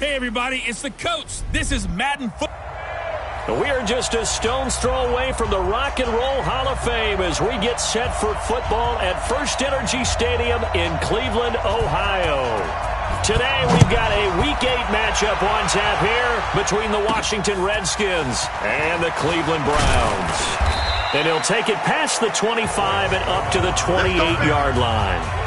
Hey, everybody, it's the coach. This is Madden Football. We are just a stone's throw away from the Rock and Roll Hall of Fame as we get set for football at First Energy Stadium in Cleveland, Ohio. Today, we've got a Week 8 matchup on tap here between the Washington Redskins and the Cleveland Browns. And he'll take it past the 25 and up to the 28-yard line.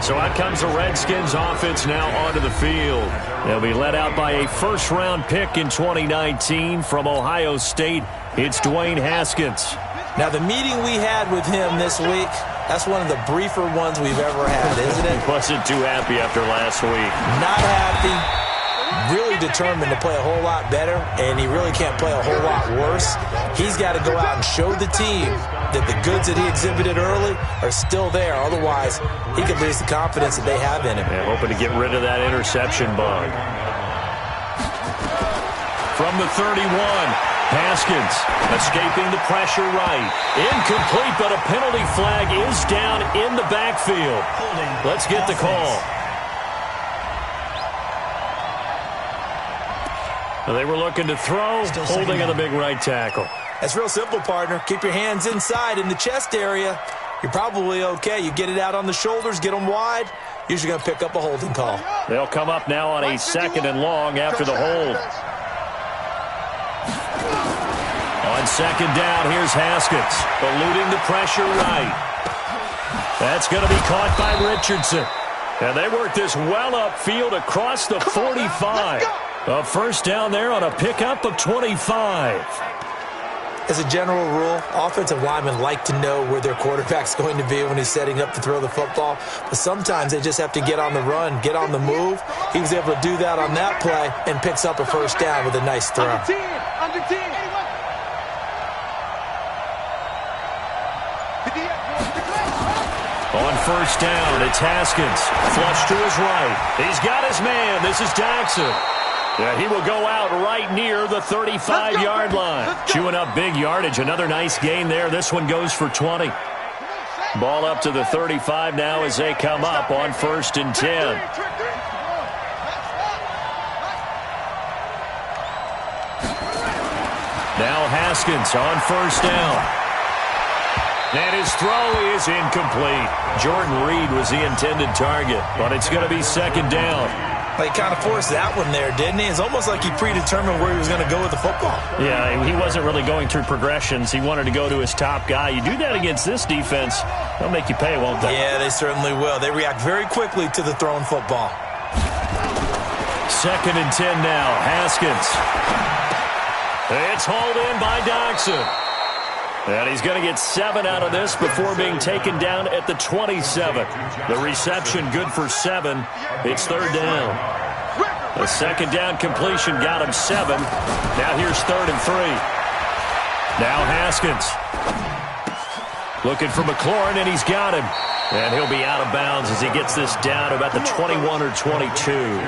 So out comes the Redskins offense now onto the field. They'll be led out by a first-round pick in 2019 from Ohio State. It's Dwayne Haskins. Now, the meeting we had with him this week, that's one of the briefer ones we've ever had, isn't it? He wasn't too happy after last week. Not happy. Really determined to play a whole lot better, and he really can't play a whole lot worse. He's got to go out and show the team that the goods that he exhibited early are still there. Otherwise, he could lose the confidence that they have in him. Yeah, hoping to get rid of that interception bug. From the 31, Haskins escaping the pressure right. Incomplete, but a penalty flag is down in the backfield. Let's get the call. They were looking to throw, holding on the big right tackle. That's real simple, partner. Keep your hands inside in the chest area. You're probably okay. You get it out on the shoulders, get them wide. Usually going to pick up a holding call. They'll come up now on a second and long after the hold. On second down, here's Haskins, eluding the pressure right. That's going to be caught by Richardson. And they work this well upfield across the 45. A first down there on a pickup of 25. As a general rule, offensive linemen like to know where their quarterback's going to be when he's setting up to throw the football. But sometimes they just have to get on the run, get on the move. He was able to do that on that play and picks up a first down with a nice throw. Under 10. On first down, it's Haskins. Flush to his right. He's got his man. This is Jackson. Yeah, he will go out right near the 35-yard line. Chewing up big yardage. Another nice gain there. This one goes for 20. Ball up to the 35 now as they come up on first and 10. Now Haskins on first down. And his throw is incomplete. Jordan Reed was the intended target, but it's going to be second down. He kind of forced that one there, didn't he? It's almost like he predetermined where he was going to go with the football. Yeah, he wasn't really going through progressions. He wanted to go to his top guy. You do that against this defense, they'll make you pay, won't they? Yeah, they certainly will. They react very quickly to the thrown football. Second and 10 now. Haskins. It's hauled in by Doxson. And he's going to get 7 out of this before being taken down at the 27. The reception good for 7. It's third down. The second down completion got him 7. Now here's third and 3. Now Haskins. Looking for McLaurin, and he's got him. And he'll be out of bounds as he gets this down to about the 21 or 22.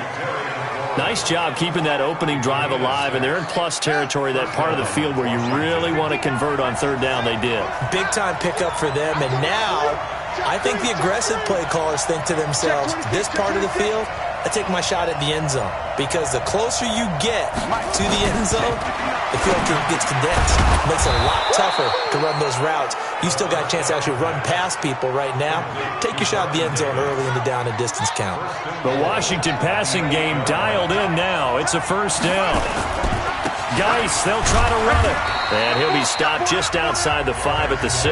Nice job keeping that opening drive alive, and they're in plus territory, that part of the field where you really want to convert on third down. They did. Big-time pickup for them, and now I think the aggressive play callers think to themselves, this part of the field, I take my shot at the end zone, because the closer you get to the end zone, the field gets condensed. It makes it a lot tougher to run those routes. You still got a chance to actually run past people right now. Take your shot at the end zone early in the down and distance count. The Washington passing game dialed in now. It's a first down. Geis, they'll try to run it. And he'll be stopped just outside the 5 at the 6.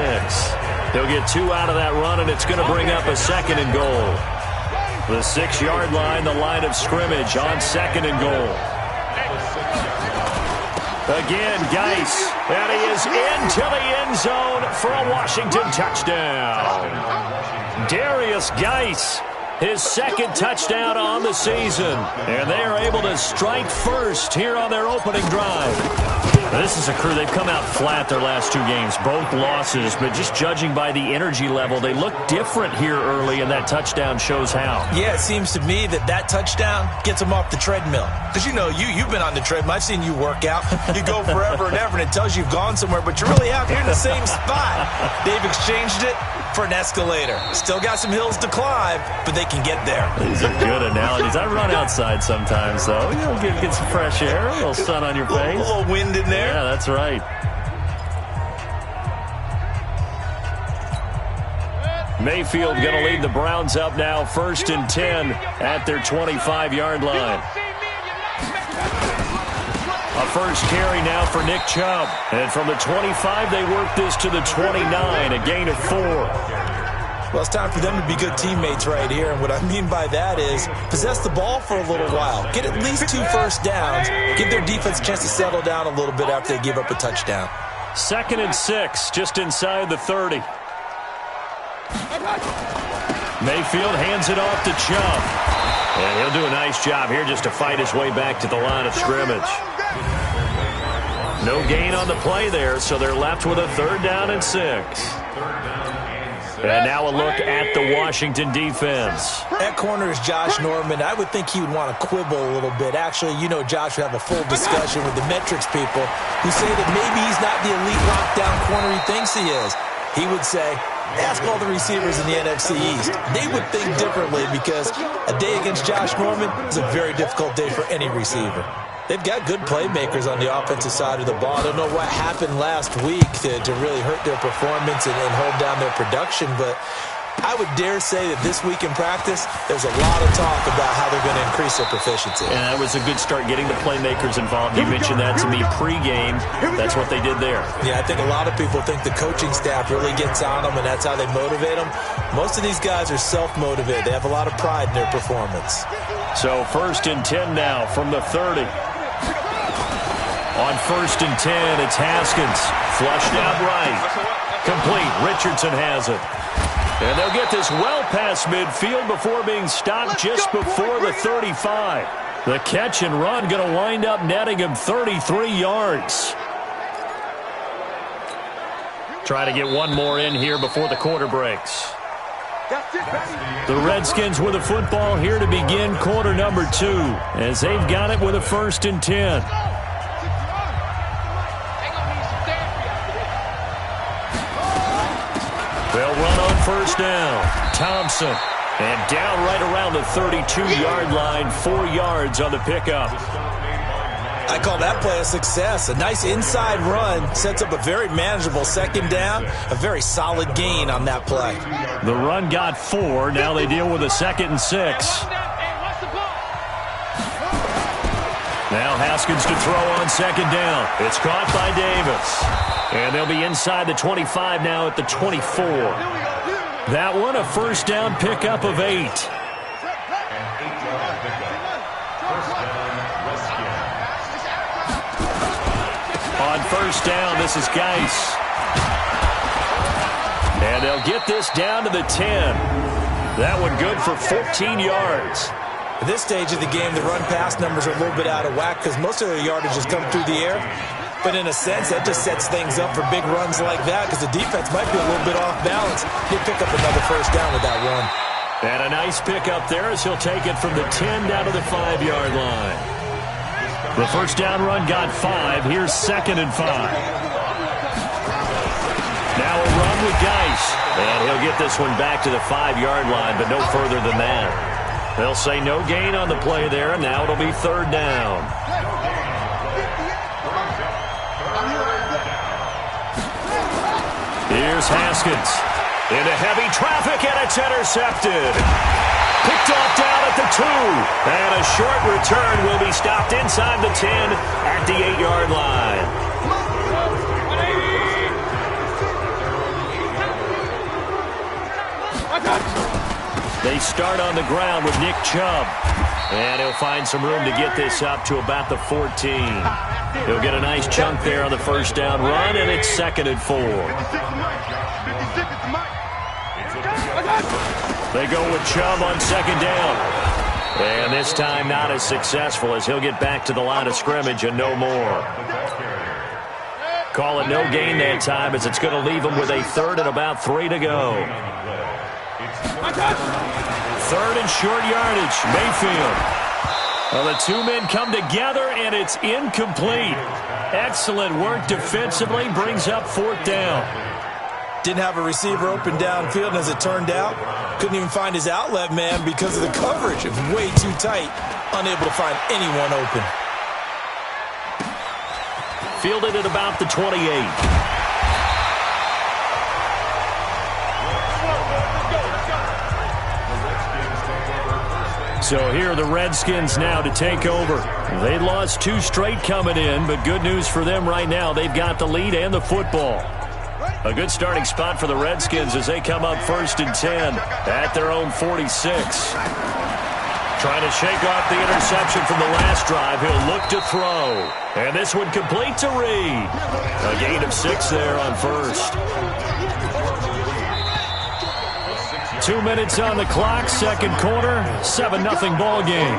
He'll get 2 out of that run, and it's going to bring up a second and goal. The 6-yard line, the line of scrimmage on second and goal. Again, Geis, and he is into the end zone for a Washington touchdown. Darius Geis, his second touchdown on the season. And they are able to strike first here on their opening drive. This is a crew, they've come out flat their last 2 games, both losses, but just judging by the energy level, they look different here early, and that touchdown shows how. Yeah, it seems to me that touchdown gets them off the treadmill. Because, you know, you've been on the treadmill. I've seen you work out. You go forever and ever, and it tells you you've gone somewhere, but you're really out here in the same spot. They've exchanged it. for an escalator. Still got some hills to climb, but they can get there. These are good analogies. I run outside sometimes, though. Get some fresh air, a little sun on your face. A little wind in there. Yeah, that's right. Mayfield going to lead the Browns up now, 1st and 10 at their 25-yard line. A first carry now for Nick Chubb. And from the 25, they work this to the 29, a gain of 4. Well, it's time for them to be good teammates right here. And what I mean by that is possess the ball for a little while. Get at least 2 first downs. Give their defense a chance to settle down a little bit after they give up a touchdown. 2nd and 6, just inside the 30. Mayfield hands it off to Chubb. And he'll do a nice job here just to fight his way back to the line of scrimmage. No gain on the play there, so they're left with a 3rd down and 6. And now a look at the Washington defense. At corner is Josh Norman. I would think he would want to quibble a little bit. Actually, Josh would have a full discussion with the metrics people who say that maybe he's not the elite lockdown corner he thinks he is. He would say, ask all the receivers in the NFC East. They would think differently because a day against Josh Norman is a very difficult day for any receiver. They've got good playmakers on the offensive side of the ball. I don't know what happened last week to really hurt their performance and hold down their production, but I would dare say that this week in practice, there's a lot of talk about how they're going to increase their proficiency. And that was a good start, getting the playmakers involved. You mentioned that to me pregame. That's what they did there. Yeah, I think a lot of people think the coaching staff really gets on them, and that's how they motivate them. Most of these guys are self-motivated. They have a lot of pride in their performance. So 1st and 10 now from the 30. On 1st and 10, it's Haskins. Flushed out right. Complete. Richardson has it. And they'll get this well past midfield before being stopped just before the 35. The catch and run going to wind up netting him 33 yards. Try to get one more in here before the quarter breaks. The Redskins with the football here to begin quarter number 2, as they've got it with a 1st and 10. They'll run on 1st down. Thompson. And down right around the 32-yard line, 4 yards on the pickup. I call that play a success. A nice inside run sets up a very manageable 2nd down, a very solid gain on that play. The run got 4. Now they deal with a 2nd and 6. Now Haskins to throw on 2nd down. It's caught by Davis. And they'll be inside the 25 now at the 24. That one a 1st down pickup of 8. On 1st down, this is Geis. And they'll get this down to the 10. That one good for 14 yards. At this stage of the game, the run-pass numbers are a little bit out of whack because most of their yardage has come through the air. But in a sense, that just sets things up for big runs like that because the defense might be a little bit off balance. He'll pick up another 1st down with that run. And a nice pickup there as he'll take it from the 10 down to the 5-yard line. The 1st down run got 5. Here's 2nd and 5. Now a run with Geis. And he'll get this one back to the 5-yard line, but no further than that. They'll say no gain on the play there, and now it'll be 3rd down. Here's Haskins. Into heavy traffic, and it's intercepted. Picked off down at the 2. And a short return will be stopped inside the 10 at the 8-yard line. They start on the ground with Nick Chubb. And he'll find some room to get this up to about the 14. He'll get a nice chunk there on the 1st down run, and it's 2nd and 4. They go with Chubb on 2nd down. And this time not as successful as he'll get back to the line of scrimmage and no more. Call it no gain that time as it's going to leave him with a 3rd and about 3 to go. 3rd and short yardage. Mayfield. Well, the 2 men come together, and it's incomplete. Excellent work defensively. Brings up 4th down. Didn't have a receiver open downfield, and as it turned out, couldn't even find his outlet man because of the coverage. It was way too tight, unable to find anyone open. Fielded at about the 28. So here are the Redskins now to take over. They lost 2 straight coming in, but good news for them right now. They've got the lead and the football. A good starting spot for the Redskins as they come up 1st and 10 at their own 46. Trying to shake off the interception from the last drive. He'll look to throw. And this one complete to Reed. A gain of 6 there on first. 2 minutes on the clock, second quarter, 7-0 ball game.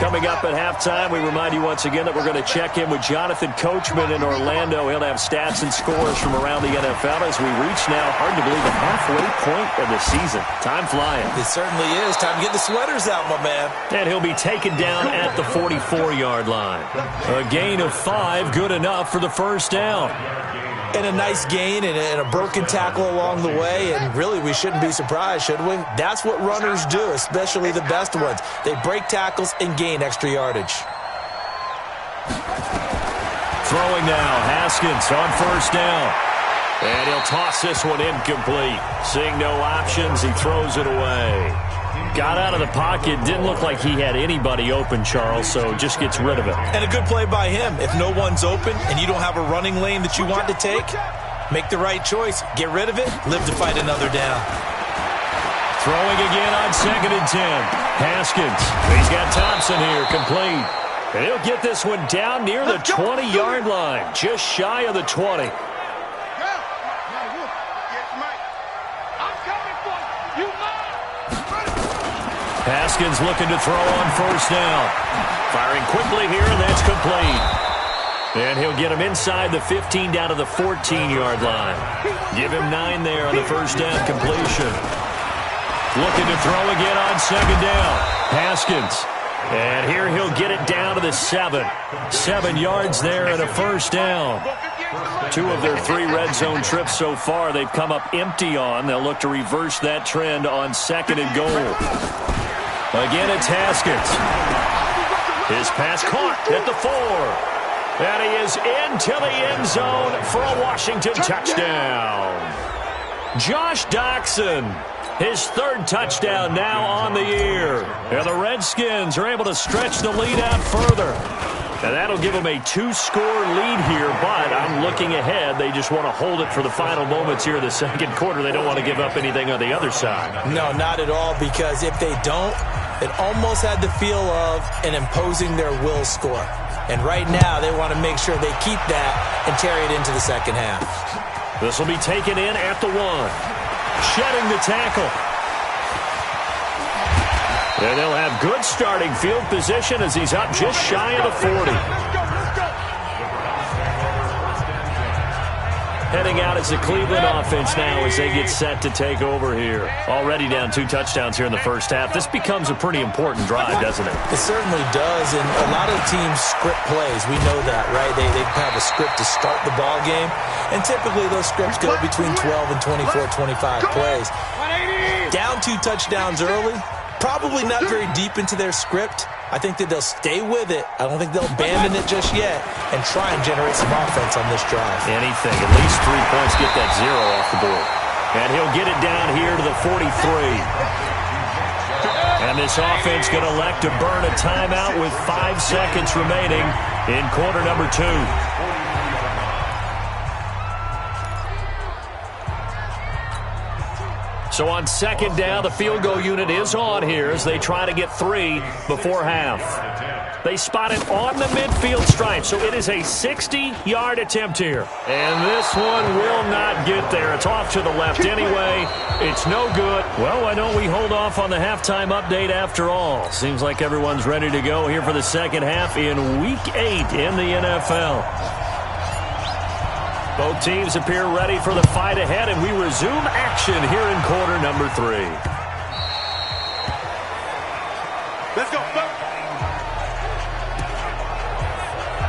Coming up at halftime, we remind you once again that we're going to check in with Jonathan Coachman in Orlando. He'll have stats and scores from around the NFL as we reach now, hard to believe, the halfway point of the season. Time flying. It certainly is. Time to get the sweaters out, my man. And he'll be taken down at the 44-yard line. A gain of 5, good enough for the first down. And a nice gain and a broken tackle along the way, and really we shouldn't be surprised, should we? That's what runners do, especially the best ones. They break tackles and gain extra yardage. Throwing now, Haskins on first down. And he'll toss this one incomplete. Seeing no options, he throws it away. Got out of the pocket, didn't look like he had anybody open, Charles, so just gets rid of it. And a good play by him. If no one's open and you don't have a running lane that you want to take, make the right choice. Get rid of it, live to fight another down. Throwing again on 2nd and 10. Haskins, he's got Thompson here, complete. And he'll get this one down near the 20-yard line, just shy of the 20. Haskins looking to throw on first down. Firing quickly here, and that's complete. And he'll get him inside the 15 down to the 14-yard line. Give him 9 there on the first down completion. Looking to throw again on 2nd down. Haskins. And here he'll get it down to the 7. 7 yards there and a first down. 2 of their 3 red zone trips so far they've come up empty on. They'll look to reverse that trend on 2nd and goal. Again, it's Haskins. His pass caught at the 4. And he is into the end zone for a Washington touchdown. Josh Doctson, his 3rd touchdown now on the year. And the Redskins are able to stretch the lead out further. And that'll give them a 2-score lead here, but I'm looking ahead. They just want to hold it for the final moments here in the second quarter. They don't want to give up anything on the other side. No, not at all, because if they don't, it almost had the feel of an imposing their will score. And right now, they want to make sure they keep that and carry it into the second half. This will be taken in at the 1. Shedding the tackle. And they'll have good starting field position as he's up just shy of the 40. Heading out is the Cleveland offense now as they get set to take over here. Already down 2 touchdowns here in the first half. This becomes a pretty important drive, doesn't it? It certainly does, and a lot of teams script plays. We know that, right? They have a script to start the ball game, and typically those scripts go between 12 and 24, 25 plays. Down 2 touchdowns early, probably not very deep into their script. I think that they'll stay with it. I don't think they'll abandon it just yet and try and generate some offense on this drive. Anything. At least 3 points. Get that 0 off the board. And he'll get it down here to the 43. And this offense going to elect to burn a timeout with 5 seconds remaining in quarter number 2. So on 2nd down, the field goal unit is on here as they try to get 3 before half. They spot it on the midfield stripe, so it is a 60-yard attempt here. And this one will not get there. It's off to the left anyway. It's no good. Well, why don't we hold off on the halftime update after all? Seems like everyone's ready to go here for the second half in Week 8 in the NFL. Both teams appear ready for the fight ahead, and we resume action here in quarter number 3. Let's go.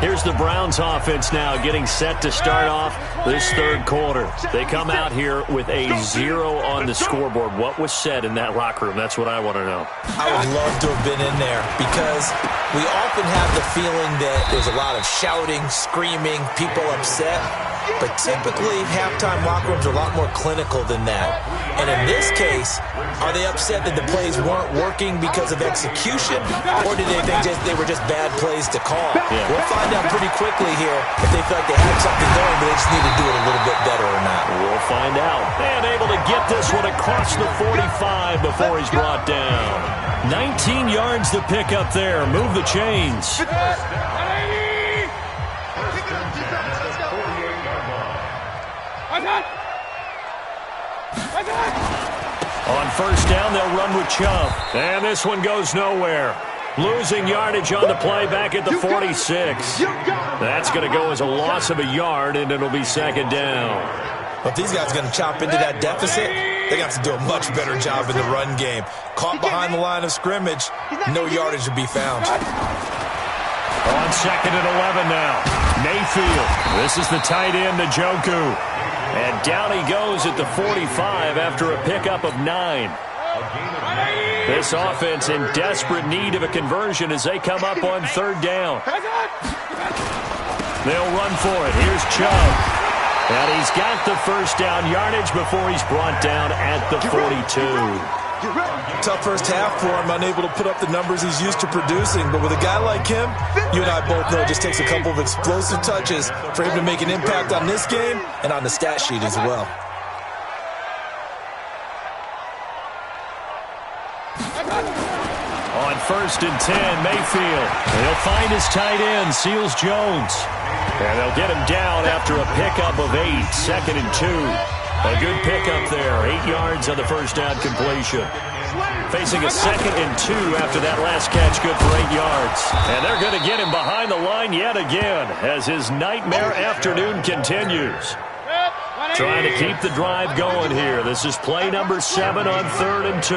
Here's the Browns offense now getting set to start off this third quarter. They come out here with a 0 on the scoreboard. What was said in that locker room? That's what I want to know. I would love to have been in there because we often have the feeling that there's a lot of shouting, screaming, people upset. But typically, halftime locker rooms are a lot more clinical than that. And in this case, are they upset that the plays weren't working because of execution, or did they think they were just bad plays to call? Yeah. We'll find out pretty quickly here if they feel like they had something going, but they just need to do it a little bit better or not. We'll find out. And able to get this one across the 45 before he's brought down. 19 yards to pick up there. Move the chains. On first down, they'll run with Chubb. And this one goes nowhere. Losing yardage on the play back at the 46. That's going to go as a loss of a yard, and it'll be second down. But if these guys are going to chop into that deficit, they're going to have to do a much better job in the run game. Caught behind the line of scrimmage, no yardage to be found. On second and 11 now. Mayfield. This is the tight end, Njoku. And down he goes at the 45 after a pickup of 9. This offense in desperate need of a conversion as they come up on third down. They'll run for it. Here's Chubb. And he's got the first down yardage before he's brought down at the 42. Tough first half for him, unable to put up the numbers he's used to producing. But with a guy like him, you and I both know it just takes a couple of explosive touches for him to make an impact on this game and on the stat sheet as well. On first and 10, Mayfield. He'll find his tight end, Seals Jones. And they'll get him down after a pickup of 8, second and 2. A good pickup there, 8 yards on the first down completion. Facing a second and 2 after that last catch, good for 8 yards. And they're going to get him behind the line yet again as his nightmare afternoon continues. Trying to keep the drive going here. This is play number 7 on third and 2.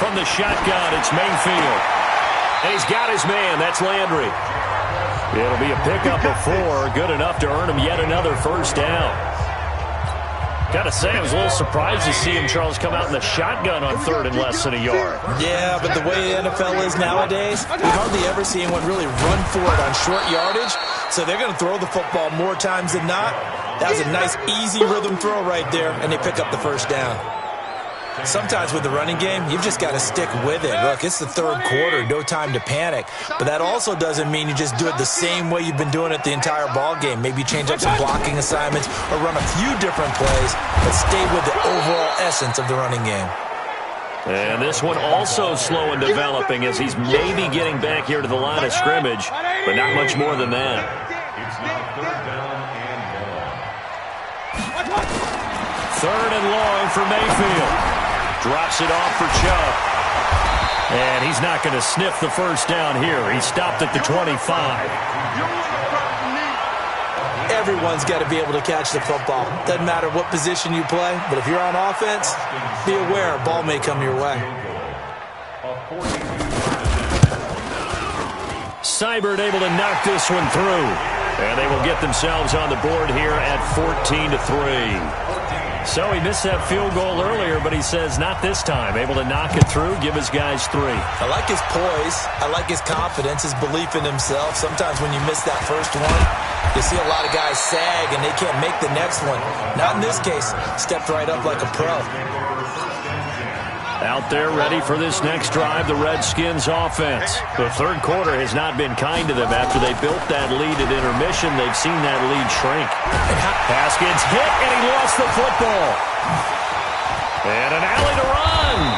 From the shotgun, it's Mayfield. And he's got his man. That's Landry. It'll be a pickup of 4. Good enough to earn him yet another first down. Got to say, I was a little surprised to see him, Charles, come out in the shotgun on third and less than a yard. Yeah, but the way the NFL is nowadays, we hardly ever see anyone really run for it on short yardage. So they're going to throw the football more times than not. That was a nice, easy rhythm throw right there, and they pick up the first down. Sometimes with the running game, you've just got to stick with it. Look, it's the third quarter, no time to panic. But that also doesn't mean you just do it the same way you've been doing it the entire ball game. Maybe change up some blocking assignments or run a few different plays, but stay with the overall essence of the running game. And this one also slow in developing as he's maybe getting back here to the line of scrimmage, but not much more than that. Third and long for Mayfield. Drops it off for Chubb. And he's not going to sniff the first down here. He stopped at the 25. Everyone's got to be able to catch the football. Doesn't matter what position you play, but if you're on offense, be aware a ball may come your way. Seibert able to knock this one through. And they will get themselves on the board here at 14-3. So he missed that field goal earlier, but he says not this time. Able to knock it through, give his guys 3. I like his poise. I like his confidence, his belief in himself. Sometimes when you miss that first one, you see a lot of guys sag and they can't make the next one. Not in this case. Stepped right up like a pro. Out there ready for this next drive, the Redskins offense. The third quarter has not been kind to them. After they built that lead at intermission, they've seen that lead shrink. Haskins hit, and he lost the football. And an alley to run.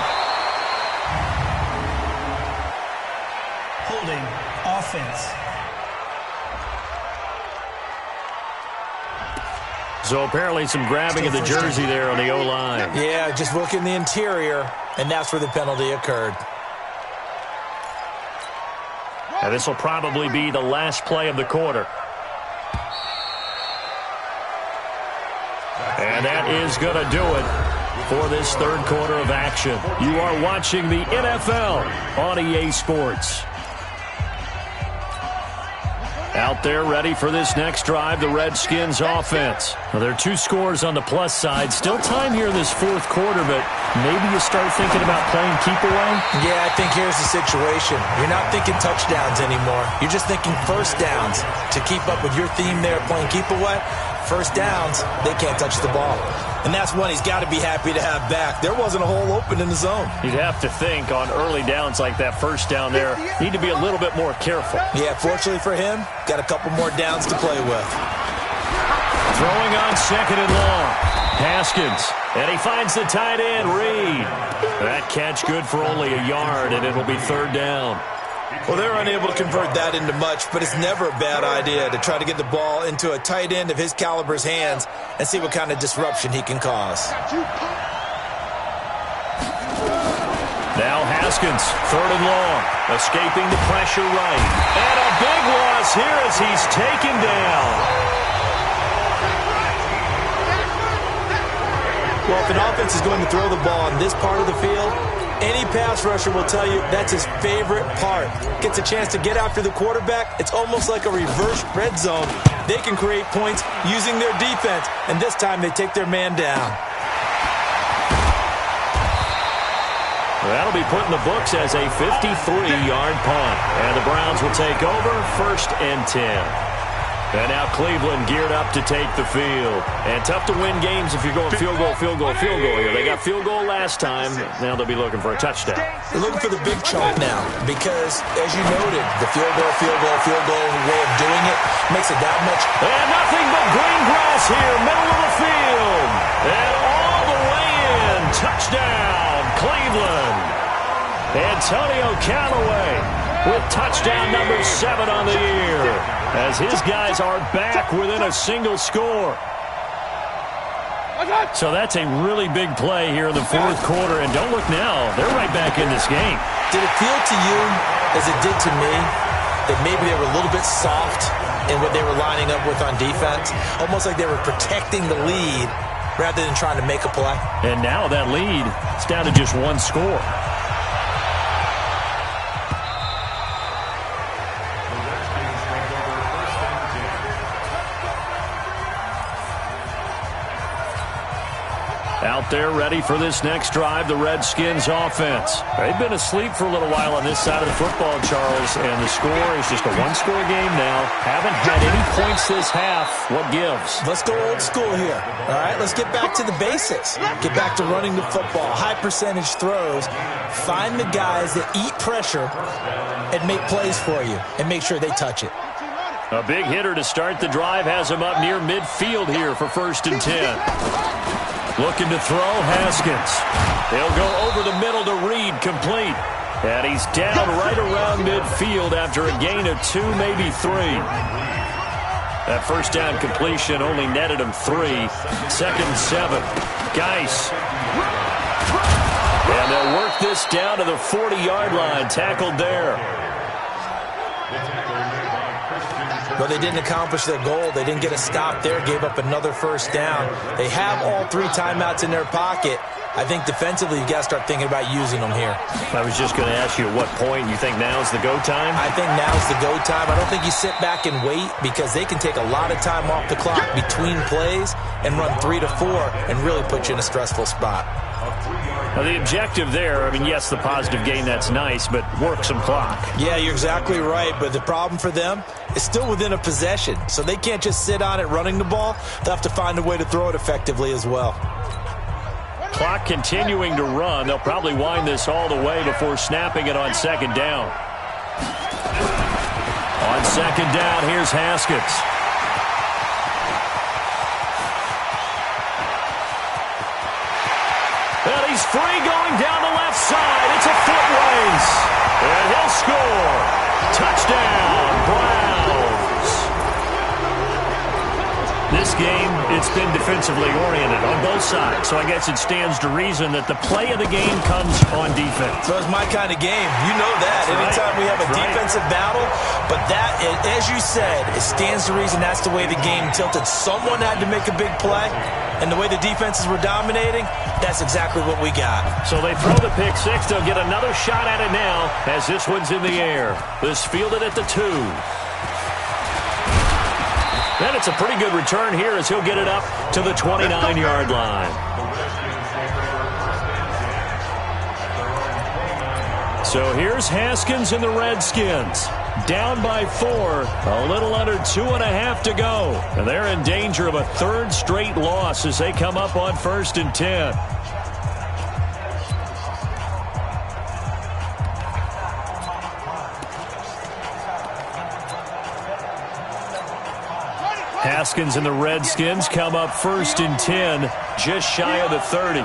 Holding offense. So apparently some grabbing of the jersey there on the O-line. Yeah, just look in the interior, and that's where the penalty occurred. And this will probably be the last play of the quarter. And that is going to do it for this third quarter of action. You are watching the NFL on EA Sports. Out there ready for this next drive, the Redskins offense. Well, there are 2 scores on the plus side. Still time here in this fourth quarter, but maybe you start thinking about playing keep away? Yeah, I think here's the situation. You're not thinking touchdowns anymore. You're just thinking first downs. To keep up with your theme there, playing keep away, first downs, they can't touch the ball. And that's one he's got to be happy to have back. There wasn't a hole open in the zone. You'd have to think on early downs like that first down there, need to be a little bit more careful. Yeah, fortunately for him, got a couple more downs to play with. Throwing on second and long. Haskins. And he finds the tight end, Reed. That catch good for only a yard, and it'll be third down. Well, they're unable to convert that into much, but it's never a bad idea to try to get the ball into a tight end of his caliber's hands and see what kind of disruption he can cause. Now Haskins, third and long, escaping the pressure right. And a big loss here as he's taken down. Well, if an offense is going to throw the ball on this part of the field, any pass rusher will tell you that's his favorite part. Gets a chance to get after the quarterback. It's almost like a reverse red zone. They can create points using their defense, and this time they take their man down. That'll be put in the books as a 53-yard punt. And the Browns will take over, 1st and 10. And now Cleveland geared up to take the field. And tough to win games if you're going field goal here. They got field goal last time. Now they'll be looking for a touchdown. They're looking for the big chunk now because, as you noted, the field goal way of doing it makes it that much. And nothing but green grass here, middle of the field. And all the way in. Touchdown, Cleveland. Antonio Callaway with touchdown number 7 on the year, as his guys are back within a single score. So that's a really big play here in the fourth quarter, and don't look now, they're right back in this game. Did it feel to you, as it did to me, that maybe they were a little bit soft in what they were lining up with on defense? Almost like they were protecting the lead rather than trying to make a play. And now that lead is down to just 1 score. Out there ready for this next drive, the Redskins offense. They've been asleep for a little while on this side of the football, Charles, and the score is just a 1-score game now. Haven't had any points this half. What gives? Let's go old school here. All right, let's get back to the basics. Get back to running the football, high percentage throws. Find the guys that eat pressure and make plays for you and make sure they touch it. A big hitter to start the drive has him up near midfield here for 1st and 10. Looking to throw, Haskins. He'll go over the middle to Reed, complete. And he's down right around midfield after a gain of 2, maybe 3. That first down completion only netted him 3. 2nd and 7. Geis. And they'll work this down to the 40-yard line, tackled there. But they didn't accomplish their goal. They didn't get a stop there, gave up another first down. They have all 3 timeouts in their pocket. I think defensively you've got to start thinking about using them here. I was just going to ask you at what point you think now's the go time? I think now's the go time. I don't think you sit back and wait because they can take a lot of time off the clock between plays and run 3 to 4 and really put you in a stressful spot. Now the objective there, I mean, yes, the positive gain, that's nice, but work some clock. Yeah, you're exactly right, but the problem for them is still within a possession, so they can't just sit on it running the ball. They'll have to find a way to throw it effectively as well. Clock continuing to run. They'll probably wind this all the way before snapping it on 2nd down. On 2nd down, here's Haskins. And he's free going down the left side. It's a foot race. And he'll score. Touchdown, Browns. This game, it's been defensively oriented on both sides. So I guess it stands to reason that the play of the game comes on defense. So it's my kind of game. You know that. That's Anytime right. we have a That's defensive battle, but that, as you said, it stands to reason that's the way the game tilted. Someone had to make a big play, and the way the defenses were dominating, that's exactly what we got. So they throw the pick 6. They'll get another shot at it now as this one's in the air. This fielded at the 2. And it's a pretty good return here as he'll get it up to the 29-yard line. So here's Haskins and the Redskins. Down by 4, a little under 2.5 to go. And they're in danger of a third straight loss as they come up on 1st and 10. Haskins and the Redskins come up 1st and 10, just shy of the 30.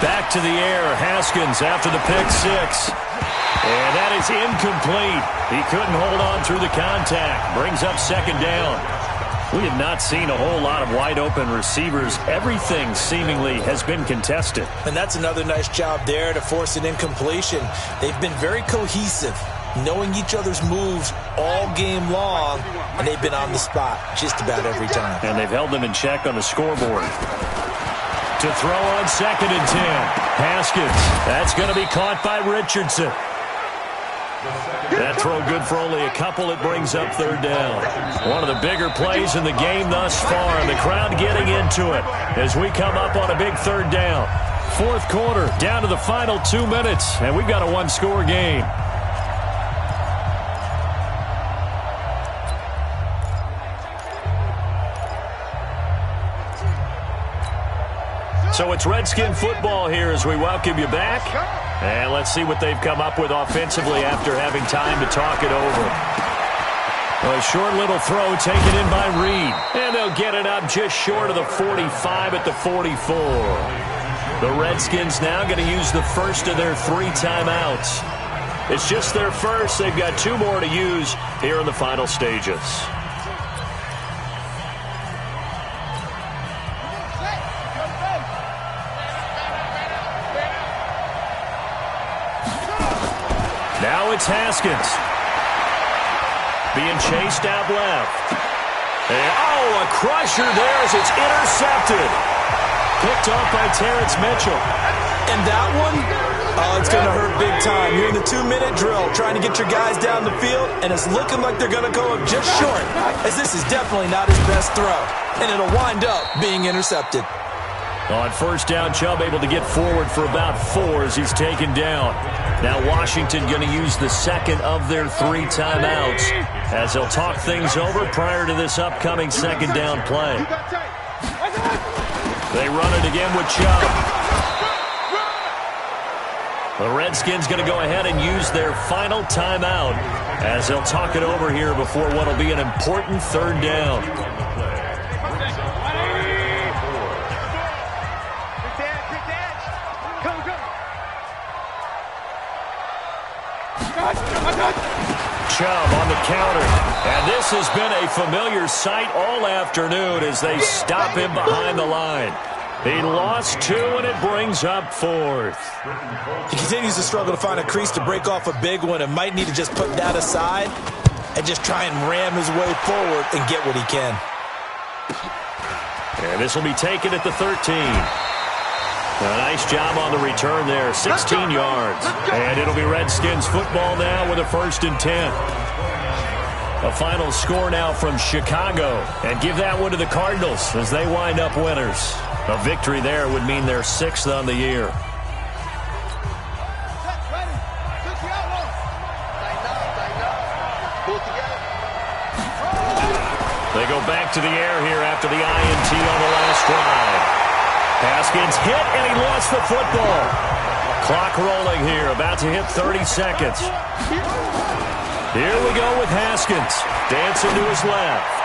Back to the air, Haskins after the pick 6. And that is incomplete. He couldn't hold on through the contact. Brings up 2nd down. We have not seen a whole lot of wide-open receivers. Everything seemingly has been contested. And that's another nice job there to force an incompletion. They've been very cohesive, knowing each other's moves all game long, and they've been on the spot just about every time. And they've held them in check on the scoreboard. To throw on 2nd and 10. Haskins. That's going to be caught by Richardson. That throw good for only a couple. It brings up 3rd down. One of the bigger plays in the game thus far. And the crowd getting into it as we come up on a big 3rd down. 4th quarter, down to the final 2 minutes. And we've got a one-score game. So it's Redskin football here as we welcome you back. And let's see what they've come up with offensively after having time to talk it over. A short little throw taken in by Reed. And they'll get it up just short of the 45 at the 44. The Redskins now going to use the first of their 3 timeouts. It's just their first. They've got 2 more to use here in the final stages. Now it's Haskins. Being chased out left. And, a crusher there as it's intercepted. Picked off by Terrence Mitchell. And that one, it's going to hurt big time. You're in the 2-minute drill trying to get your guys down the field, and it's looking like they're going to go up just short, as this is definitely not his best throw. And it'll wind up being intercepted. On 1st down, Chubb able to get forward for about 4 as he's taken down. Now Washington going to use the 2nd of their 3 timeouts as they'll talk things over prior to this upcoming 2nd down play. They run it again with Chubb. The Redskins going to go ahead and use their final timeout as they'll talk it over here before what will be an important 3rd down. Chubb on the counter. And this has been a familiar sight all afternoon as they stop him behind the line. He lost 2, and it brings up 4th. He continues to struggle to find a crease to break off a big one and might need to just put that aside and just try and ram his way forward and get what he can. And this will be taken at the 13. A nice job on the return there, 16 yards. And it'll be Redskins football now with a 1st and 10. A final score now from Chicago. And give that one to the Cardinals as they wind up winners. A victory there would mean their 6th on the year. They go back to the air here after the INT on the last drive. Haskins hit, and he lost the football. Clock rolling here, about to hit 30 seconds. Here we go with Haskins. Dancing to his left.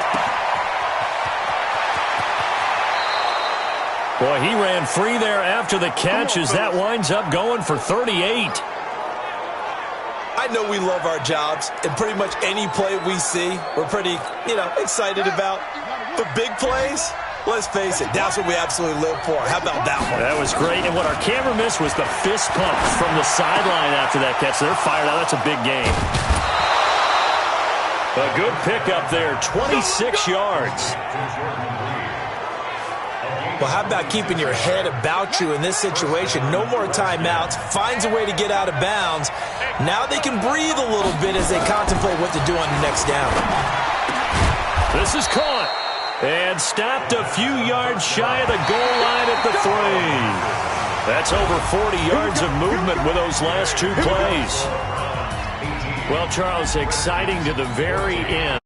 Boy, he ran free there after the catch as that winds up going for 38. I know we love our jobs, and pretty much any play we see, we're pretty, excited about. But big plays, let's face it, that's what we absolutely live for. How about that one? That was great, and what our camera missed was the fist pump from the sideline after that catch. They're fired out. That's a big game. A good pickup there, 26 yards. Well, how about keeping your head about you in this situation? No more timeouts. Finds a way to get out of bounds. Now they can breathe a little bit as they contemplate what to do on the next down. This is caught and stopped a few yards shy of the goal line at the 3. That's over 40 yards of movement with those last 2 plays. Well, Charles, exciting to the very end.